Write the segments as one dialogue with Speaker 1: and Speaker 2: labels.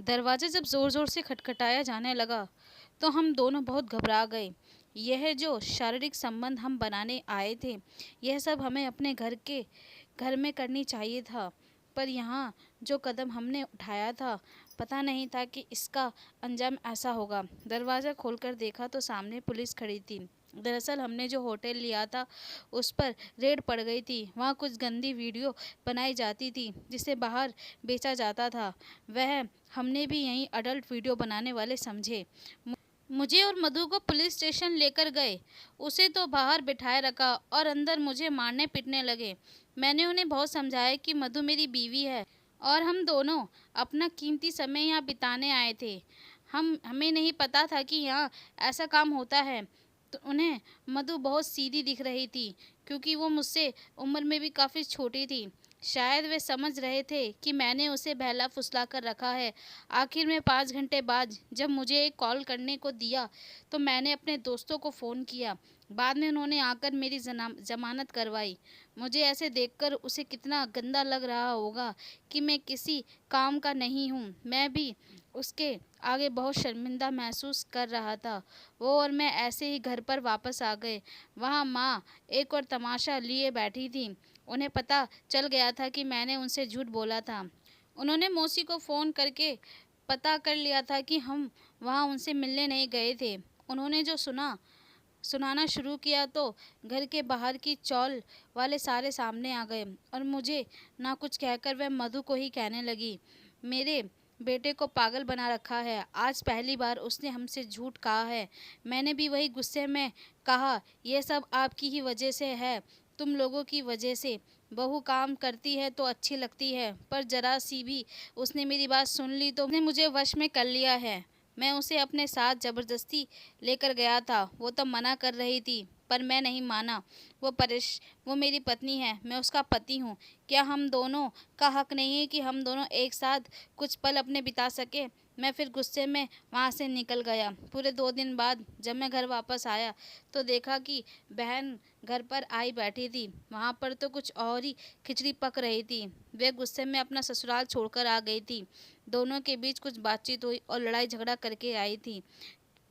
Speaker 1: दरवाज़ा जब ज़ोर-ज़ोर से खटखटाया जाने लगा, तो हम दोनों बहुत घबरा गए। यह जो शारीरिक संबंध हम बनाने आए थे, यह सब हमें अपने घर में करनी चाहिए था। पर यहाँ जो कदम हमने उठाया था, पता नहीं था कि इसका अंजाम ऐसा होगा। दरवाज़ा खोलकर देखा तो सामने पुलिस खड़ी थी। दरअसल हमने जो होटल लिया था, उस पर रेड पड़ गई थी। वहाँ कुछ गंदी वीडियो बनाई जाती थी, जिसे बाहर बेचा जाता था। वह हमने भी यहीं अडल्ट वीडियो बनाने वाले समझे। मुझे और मधु को पुलिस स्टेशन लेकर गए। उसे तो बाहर बिठाए रखा और अंदर मुझे मारने पीटने लगे। मैंने उन्हें बहुत समझाया कि मधु मेरी बीवी है और हम दोनों अपना कीमती समय यहाँ बिताने आए थे। हमें नहीं पता था कि यहाँ ऐसा काम होता है। तो उन्हें मधु बहुत सीधी दिख रही थी, क्योंकि वो मुझसे उम्र में भी काफ़ी छोटी थी। शायद वे समझ रहे थे कि मैंने उसे बहला फुसला कर रखा है। आखिर में 5 घंटे बाद जब मुझे एक कॉल करने को दिया, तो मैंने अपने दोस्तों को फ़ोन किया। बाद में उन्होंने आकर मेरी ज़मानत करवाई। मुझे ऐसे देखकर उसे कितना गंदा लग रहा होगा कि मैं किसी काम का नहीं हूँ। मैं भी उसके आगे बहुत शर्मिंदा महसूस कर रहा था। वो और मैं ऐसे ही घर पर वापस आ गए। वहाँ माँ एक और तमाशा लिए बैठी थी। उन्हें पता चल गया था कि मैंने उनसे झूठ बोला था। उन्होंने मौसी को फ़ोन करके पता कर लिया था कि हम वहाँ उनसे मिलने नहीं गए थे। उन्होंने जो सुनाना शुरू किया तो घर के बाहर की चौल वाले सारे सामने आ गए और मुझे ना कुछ कहकर वह मधु को ही कहने लगी, मेरे बेटे को पागल बना रखा है। आज पहली बार उसने हमसे झूठ कहा है। मैंने भी वही गुस्से में कहा, यह सब आपकी ही वजह से है, तुम लोगों की वजह से। बहू काम करती है तो अच्छी लगती है, पर जरा सी भी उसने मेरी बात सुन ली तो उसने मुझे वश में कर लिया है। मैं उसे अपने साथ ज़बरदस्ती लेकर गया था। वो तो मना कर रही थी, पर मैं नहीं माना। वो मेरी पत्नी है, मैं उसका पति हूँ। क्या हम दोनों का हक नहीं है कि हम दोनों एक साथ कुछ पल अपने बिता सके? मैं फिर गुस्से में वहाँ से निकल गया। पूरे 2 दिन बाद जब मैं घर वापस आया तो देखा कि बहन घर पर आई बैठी थी। वहाँ पर तो कुछ और ही खिचड़ी पक रही थी। वे गुस्से में अपना ससुराल छोड़कर आ गई थी। दोनों के बीच कुछ बातचीत हुई और लड़ाई झगड़ा करके आई थी।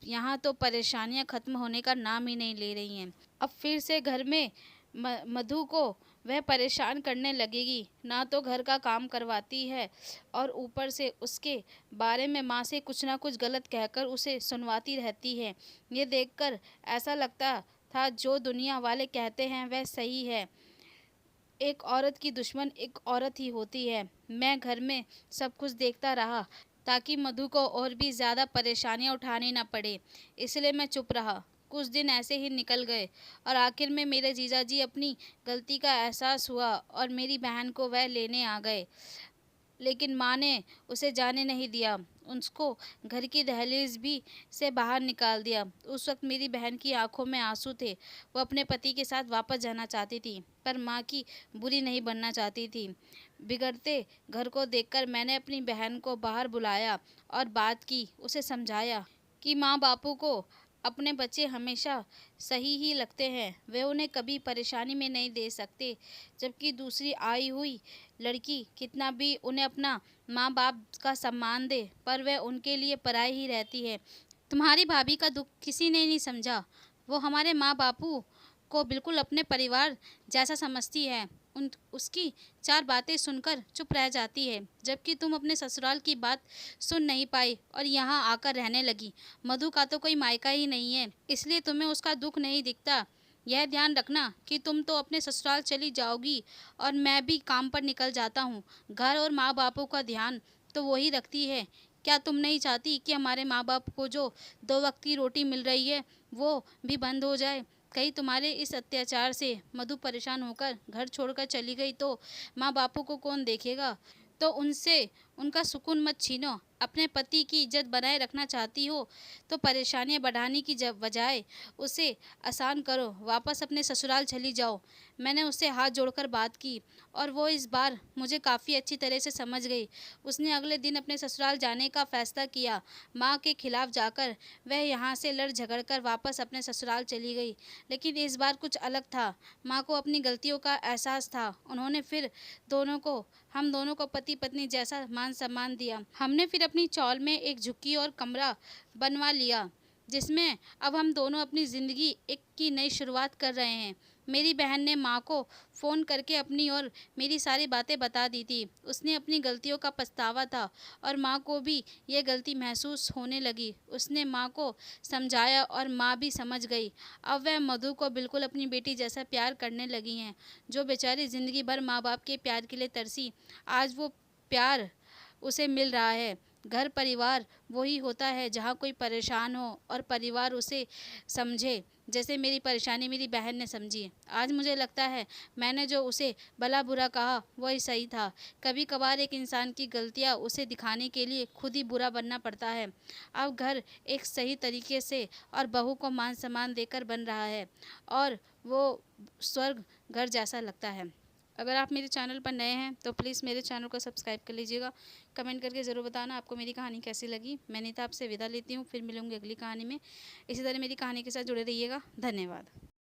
Speaker 1: यहाँ तो परेशानियाँ ख़त्म होने का नाम ही नहीं ले रही हैं। अब फिर से घर में मधु को वह परेशान करने लगेगी। ना तो घर का काम करवाती है और ऊपर से उसके बारे में माँ से कुछ ना कुछ गलत कहकर उसे सुनवाती रहती है। ये देखकर ऐसा लगता था जो दुनिया वाले कहते हैं वह सही है। एक औरत की दुश्मन एक औरत ही होती है। मैं घर में सब कुछ देखता रहा ताकि मधु को और भी ज़्यादा परेशानियां उठानी ना पड़े, इसलिए मैं चुप रहा। कुछ दिन ऐसे ही निकल गए और आखिर में मेरे जीजाजी अपनी गलती का एहसास हुआ और मेरी बहन को वह लेने आ गए। लेकिन माँ ने उसे जाने नहीं दिया। उसको घर की दहलीज भी से बाहर निकाल दिया। उस वक्त मेरी बहन की आंखों में आंसू थे। वो अपने पति के साथ वापस जाना चाहती थी, पर माँ की बुरी नहीं बनना चाहती थी। बिगड़ते घर को देखकर मैंने अपनी बहन को बाहर बुलाया और बात की। उसे समझाया कि माँ बापू को अपने बच्चे हमेशा सही ही लगते हैं, वे उन्हें कभी परेशानी में नहीं दे सकते। जबकि दूसरी आई हुई लड़की कितना भी उन्हें अपना माँ बाप का सम्मान दे, पर वह उनके लिए पराई ही रहती है। तुम्हारी भाभी का दुख किसी ने नहीं समझा। वो हमारे माँ बापू को बिल्कुल अपने परिवार जैसा समझती है। उसकी 4 बातें सुनकर चुप रह जाती है, जबकि तुम अपने ससुराल की बात सुन नहीं पाई और यहाँ आकर रहने लगी। मधु का तो कोई मायका ही नहीं है, इसलिए तुम्हें उसका दुख नहीं दिखता। यह ध्यान रखना कि तुम तो अपने ससुराल चली जाओगी और मैं भी काम पर निकल जाता हूँ। घर और माँ बापों का ध्यान तो वही रखती है। क्या तुम नहीं चाहती कि हमारे माँ बाप को जो 2 वक्त की रोटी मिल रही है वो भी बंद हो जाए? कहीं तुम्हारे इस अत्याचार से मधु परेशान होकर घर छोड़कर चली गई तो माँ बापू को कौन देखेगा? तो उनसे उनका सुकून मत छीनो। अपने पति की इज्जत बनाए रखना चाहती हो तो परेशानियां बढ़ाने की बजाय उसे आसान करो। वापस अपने ससुराल चली जाओ। मैंने उससे हाथ जोड़कर बात की और वो इस बार मुझे काफ़ी अच्छी तरह से समझ गई। उसने अगले दिन अपने ससुराल जाने का फ़ैसला किया। माँ के खिलाफ़ जाकर वह यहाँ से लड़ झगड़ कर वापस अपने ससुराल चली गई। लेकिन इस बार कुछ अलग था। माँ को अपनी गलतियों का एहसास था। उन्होंने फिर हम दोनों को पति पत्नी जैसा मान सम्मान दिया। हमने फिर अपनी चौल में एक झुग्गी और कमरा बनवा लिया, जिसमें अब हम दोनों अपनी ज़िंदगी एक की नई शुरुआत कर रहे हैं। मेरी बहन ने माँ को फ़ोन करके अपनी और मेरी सारी बातें बता दी थी। उसने अपनी गलतियों का पछतावा था और माँ को भी ये गलती महसूस होने लगी। उसने माँ को समझाया और माँ भी समझ गई। अब वह मधु को बिल्कुल अपनी बेटी जैसा प्यार करने लगी हैं। जो बेचारी ज़िंदगी भर माँ बाप के प्यार के लिए तरसी, आज वो प्यार उसे मिल रहा है। घर परिवार वही होता है जहाँ कोई परेशान हो और परिवार उसे समझे, जैसे मेरी परेशानी मेरी बहन ने समझी। आज मुझे लगता है मैंने जो उसे भला बुरा कहा वही सही था। कभी कभार एक इंसान की गलतियाँ उसे दिखाने के लिए खुद ही बुरा बनना पड़ता है। अब घर एक सही तरीके से और बहू को मान सम्मान देकर बन रहा है और वो स्वर्ग घर जैसा लगता है। अगर आप मेरे चैनल पर नए हैं तो प्लीज़ मेरे चैनल को सब्सक्राइब कर लीजिएगा। कमेंट करके ज़रूर बताना आपको मेरी कहानी कैसी लगी। मैं नीता आपसे विदा लेती हूँ, फिर मिलूंगी अगली कहानी में। इसी तरह मेरी कहानी के साथ जुड़े रहिएगा। धन्यवाद।